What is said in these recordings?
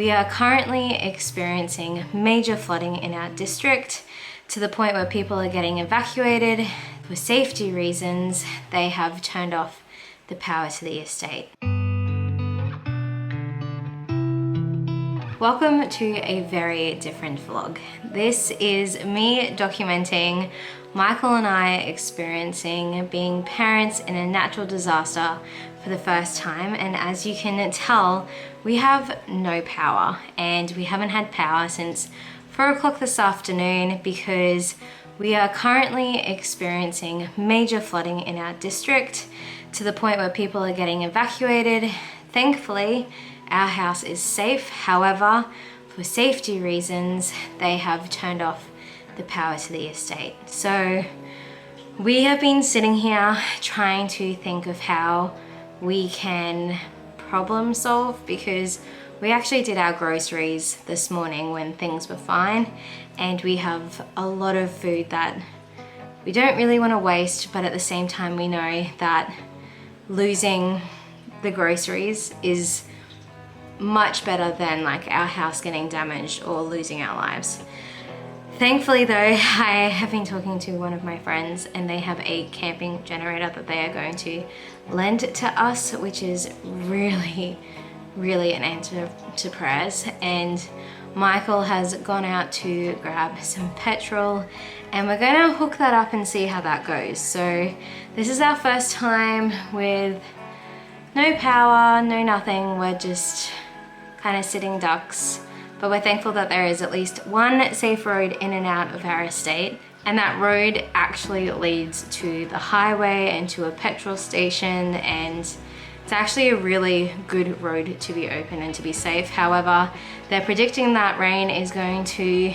We are currently experiencing major flooding in our district to the point where people are getting evacuated. For safety reasons, they have turned off the power to the estate. Welcome to a very different vlog. This is me documenting Michael and I experiencing being parents in a natural disaster for the first time, and as you can tell, we have no power, and we haven't had power since 4 o'clock this afternoon because we are currently experiencing major flooding in our district to the point where people are getting evacuated. Thankfully, our house is safe. However, for safety reasons, they have turned off the power to the estate. So we have been sitting here trying to think of how we can problem solve, because we actually did our groceries this morning when things were fine, and we have a lot of food that we don't really want to waste, but at the same time we know that losing the groceries is much better than like our house getting damaged or losing our lives. Thankfully though, I have been talking to one of my friends and they have a camping generator that they are going to lend to us, which is really an answer to prayers. And Michael has gone out to grab some petrol and we're going to hook that up and see how that goes. So this is our first time with no power, no nothing. We're just kind of sitting ducks, but we're thankful that there is at least one safe road in and out of our estate, and that road actually leads to the highway and to a petrol station, and it's actually a really good road to be open and to be safe. However, they're predicting that rain is going to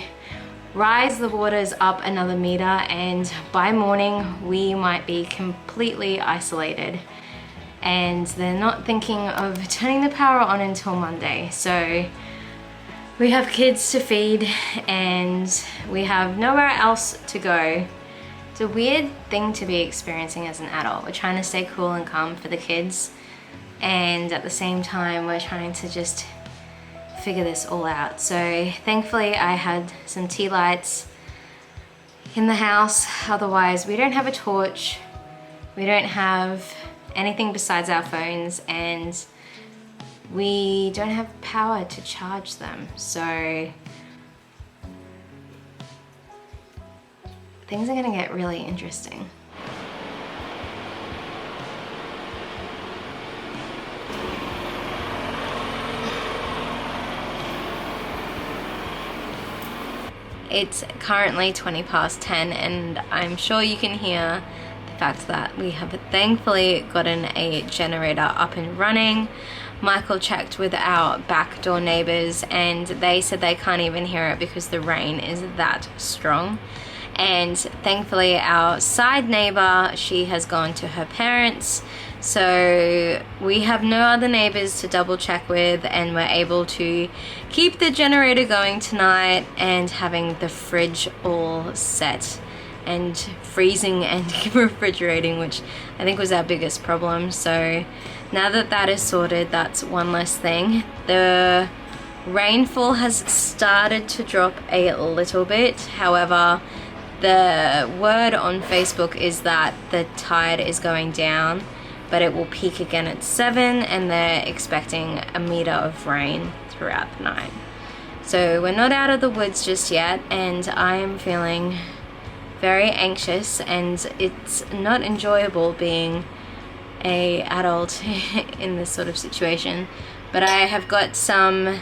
rise the waters up another meter, and by morning we might be completely isolated. And they're not thinking of turning the power on until Monday. So we have kids to feed and we have nowhere else to go. It's a weird thing to be experiencing as an adult. We're trying to stay cool and calm for the kids, and at the same time we're trying to just figure this all out. So thankfully I had some tea lights in the house. Otherwise we don't have a torch, we don't have anything besides our phones, and we don't have power to charge them. So things are gonna get really interesting. It's currently 20 past 10 and I'm sure you can hear the fact that we have thankfully gotten a generator up and running. Michael checked with our back door neighbours and they said they can't even hear it because the rain is that strong. And thankfully our side neighbour, she has gone to her parents, so we have no other neighbours to double check with, and we're able to keep the generator going tonight and having the fridge all set and freezing and refrigerating, which I think was our biggest problem. So now that that is sorted, that's one less thing. The rainfall has started to drop a little bit. However, the word on Facebook is that the tide is going down, but it will peak again at 7, and they're expecting a meter of rain throughout the night. So we're not out of the woods just yet, and I am feeling very anxious, and it's not enjoyable being a adult in this sort of situation. But I have got some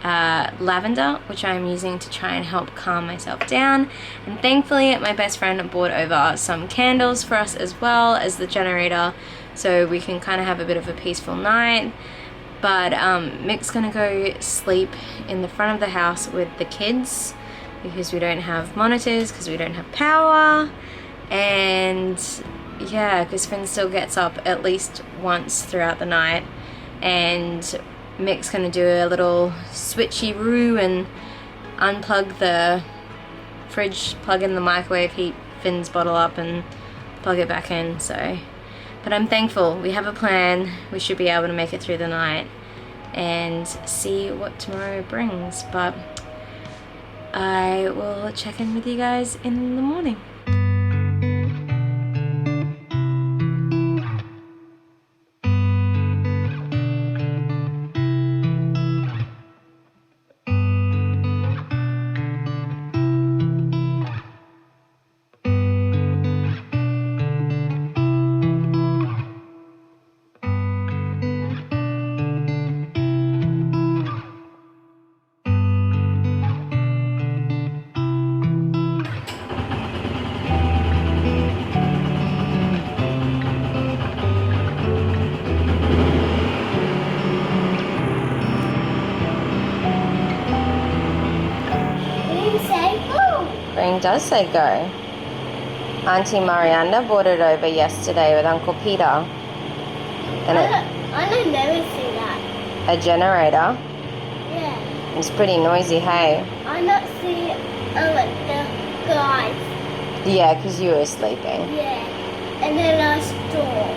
lavender, which I'm using to try and help calm myself down, and thankfully my best friend brought over some candles for us as well as the generator, so we can kind of have a bit of a peaceful night. But Mick's gonna go sleep in the front of the house with the kids because we don't have monitors, because we don't have power, and yeah, because Finn still gets up at least once throughout the night, and Mick's gonna do a little switchy-roo and unplug the fridge, plug in the microwave, heat Finn's bottle up and plug it back in. So, but I'm thankful we have a plan. We should be able to make it through the night, and see what tomorrow brings. But I will check in with you guys in the morning. Ring does say go. Auntie Marianda brought it over yesterday with Uncle Peter. And I don't never see that. A generator. Yeah. It's pretty noisy, hey? I not see like the guys. Yeah, because you were sleeping. Yeah. And then I store.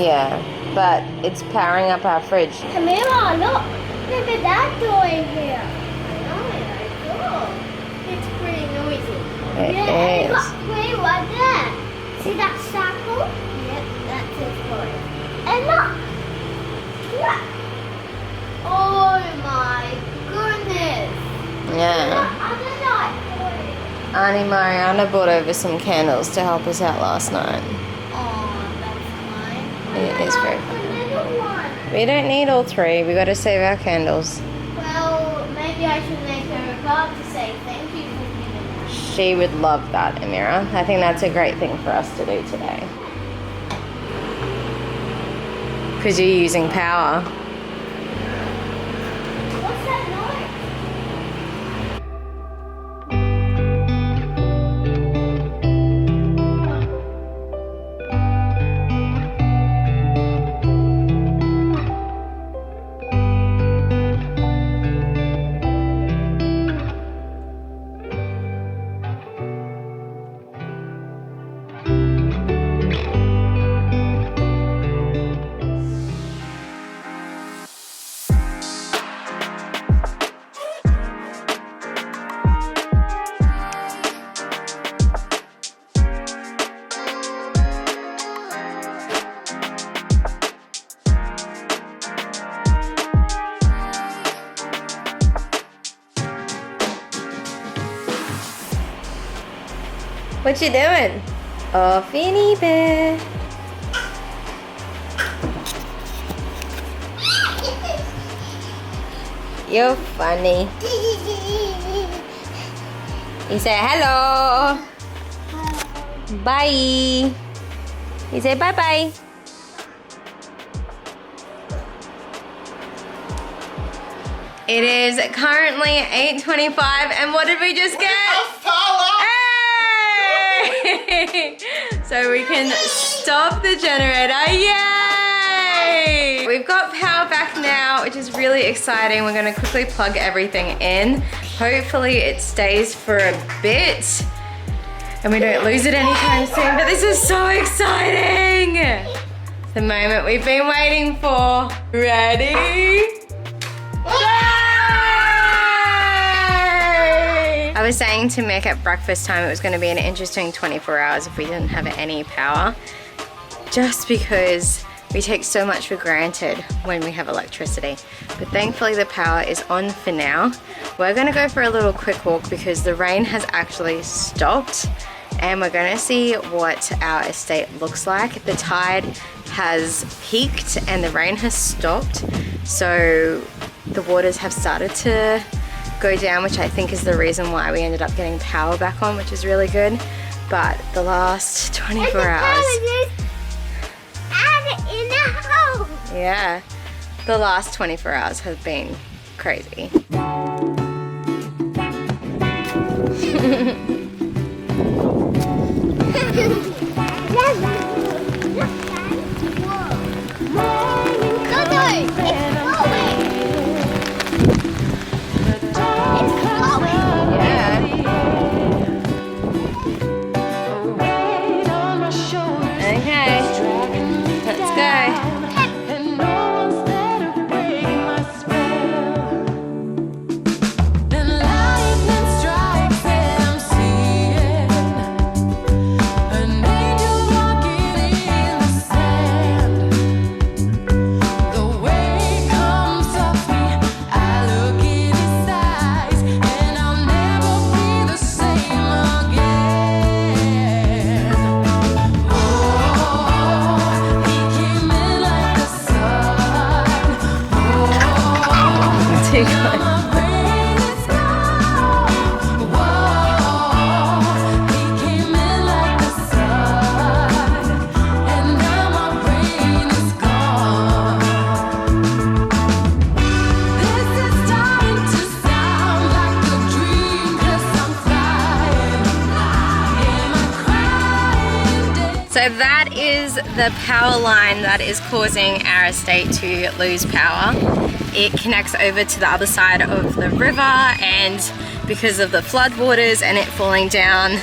Yeah, but it's powering up our fridge. Camila, look. Look at that door in here. It's pretty noisy. It is. Wait, what's that? See that circle? Yep, that's his voice. And look! Look! Oh my goodness! Yeah. Other Auntie Mariana brought over some candles to help us out last night. Oh, that's fine. It is very fun. Another one. We don't need all three. We got to save our candles. Well, maybe I should make her a card to say thank you for giving us. She would love that, Amira. I think that's a great thing for us to do today. Because you're using power. What's that noise? What you doing? Oh, Finny Bear. You're funny. You say hello. Bye. You say bye-bye. It is currently 8:25, and what did we just get? Hey! So we can stop the generator. Yay! We've got power back now, which is really exciting. We're gonna quickly plug everything in. Hopefully it stays for a bit and we don't lose it anytime soon, but this is so exciting! The moment we've been waiting for. Ready? I was saying to Mick at breakfast time it was going to be an interesting 24 hours if we didn't have any power, just because we take so much for granted when we have electricity. But thankfully the power is on for now. We're going to go for a little quick walk because the rain has actually stopped, and we're going to see what our estate looks like. The tide has peaked and the rain has stopped, so the waters have started to go down, which I think is the reason why we ended up getting power back on, which is really good. But the last 24 hours, In the house. yeah, the last 24 hours have been crazy. So that is the power line that is causing our estate to lose power. It connects over to the other side of the river, and because of the floodwaters and it falling down,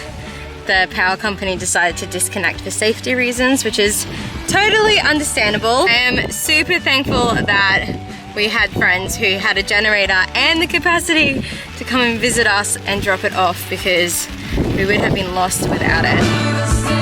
the power company decided to disconnect for safety reasons, which is totally understandable. I am super thankful that we had friends who had a generator and the capacity to come and visit us and drop it off, because we would have been lost without it.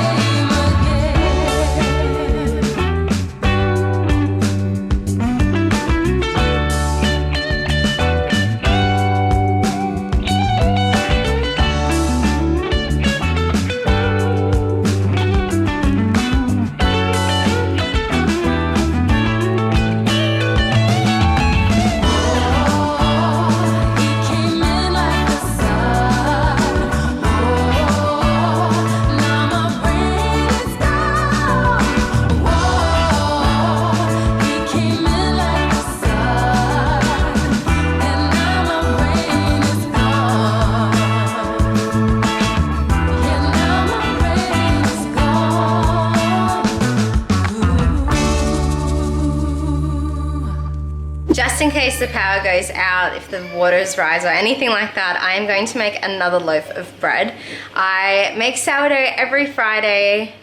Just in case the power goes out, if the waters rise or anything like that, I am going to make another loaf of bread. I make sourdough every Friday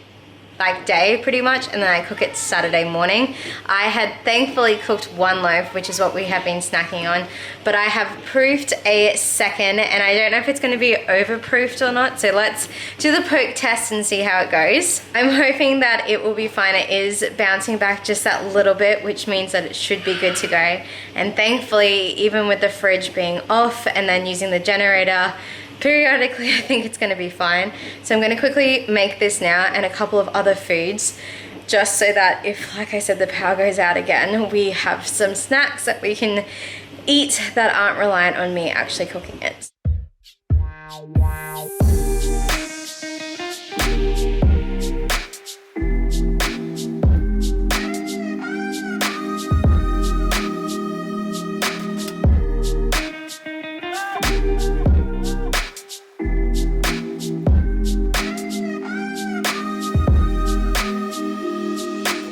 day pretty much, and then I cook it Saturday morning. I had thankfully cooked one loaf, which is what we have been snacking on, but I have proofed a second, and I don't know if it's going to be overproofed or not, so let's do the poke test and see how it goes. I'm hoping that it will be fine. It is bouncing back just that little bit, which means that it should be good to go. And thankfully, even with the fridge being off and then using the generator periodically, I think it's going to be fine. So I'm going to quickly make this now and a couple of other foods, just so that if, like I said, the power goes out again, we have some snacks that we can eat that aren't reliant on me actually cooking it.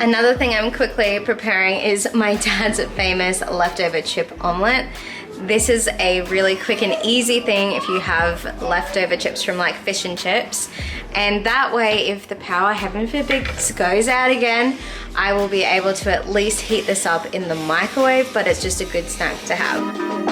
Another thing I'm quickly preparing is my dad's famous leftover chip omelette. This is a really quick and easy thing if you have leftover chips from like fish and chips. And that way, if the power, heaven forbid, goes out again, I will be able to at least heat this up in the microwave, but it's just a good snack to have.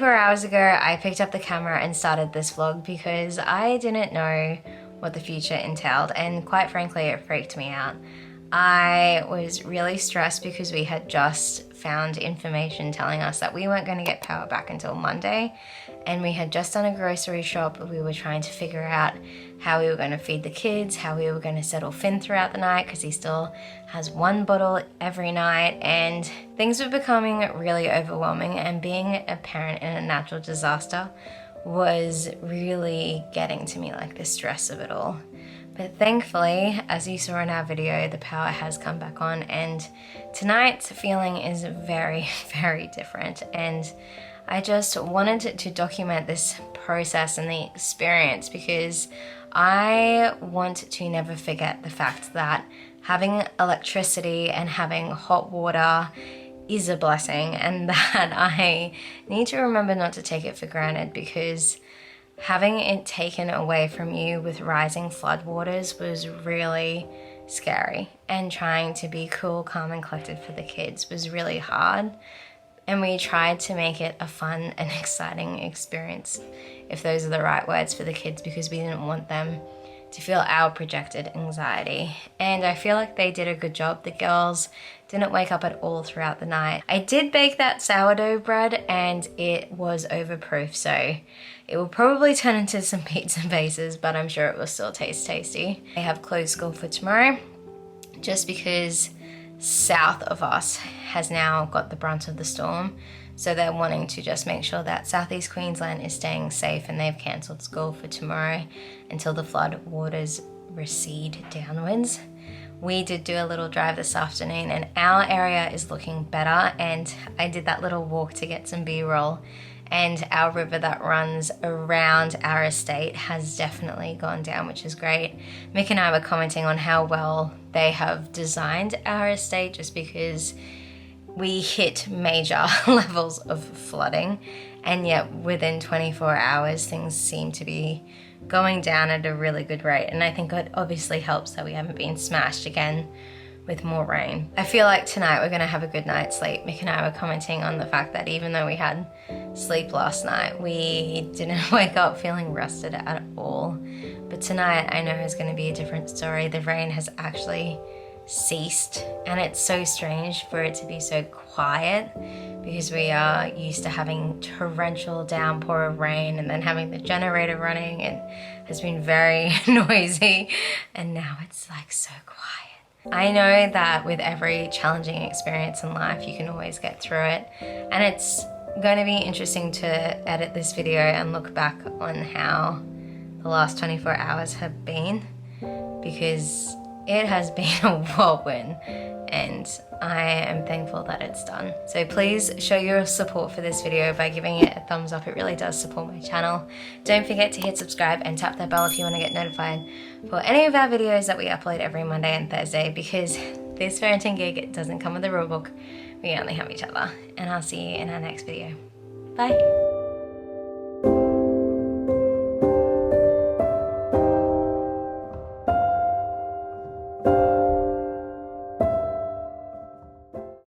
Hours ago, I picked up the camera and started this vlog because I didn't know what the future entailed, and quite frankly, it freaked me out. I was really stressed because we had just found information telling us that we weren't going to get power back until Monday, and we had just done a grocery shop. We were trying to figure out how we were going to feed the kids, how we were going to settle Finn throughout the night because he still has one bottle every night, and things were becoming really overwhelming, and being a parent in a natural disaster was really getting to me, like the stress of it all. But thankfully, as you saw in our video, the power has come back on, and tonight's feeling is very, very different. And I just wanted to document this process and the experience because I want to never forget the fact that having electricity and having hot water is a blessing, and that I need to remember not to take it for granted, because having it taken away from you with rising floodwaters was really scary, and trying to be cool, calm and collected for the kids was really hard. And we tried to make it a fun and exciting experience, if those are the right words for the kids, because we didn't want them to feel our projected anxiety. And I feel like they did a good job. The girls didn't wake up at all throughout the night. I did bake that sourdough bread and it was overproof, so it will probably turn into some pizza bases, but I'm sure it will still taste tasty. I have closed school for tomorrow just because south of us has now got the brunt of the storm. So they're wanting to just make sure that South East Queensland is staying safe, and they've cancelled school for tomorrow until the flood waters recede downwards. We did do a little drive this afternoon and our area is looking better, and I did that little walk to get some B-roll, and our river that runs around our estate has definitely gone down, which is great. Mick and I were commenting on how well they have designed our estate, just because we hit major levels of flooding, and yet within 24 hours things seem to be going down at a really good rate. And I think it obviously helps that we haven't been smashed again with more rain. I feel like tonight we're gonna have a good night's sleep. Mick and I were commenting on the fact that even though we had sleep last night, we didn't wake up feeling rested at all. But tonight I know is gonna be a different story. The rain has actually ceased, and it's so strange for it to be so quiet, because we are used to having torrential downpour of rain and then having the generator running. It has been very noisy, and now it's like so quiet. I know that with every challenging experience in life you can always get through it, and it's going to be interesting to edit this video and look back on how the last 24 hours have been, because it has been a whirlwind, and I am thankful that it's done. So please show your support for this video by giving it a thumbs up. It really does support my channel. Don't forget to hit subscribe and tap that bell if you want to get notified for any of our videos that we upload every Monday and Thursday, because this parenting gig doesn't come with a rule book. We only have each other. And I'll see you in our next video. Bye.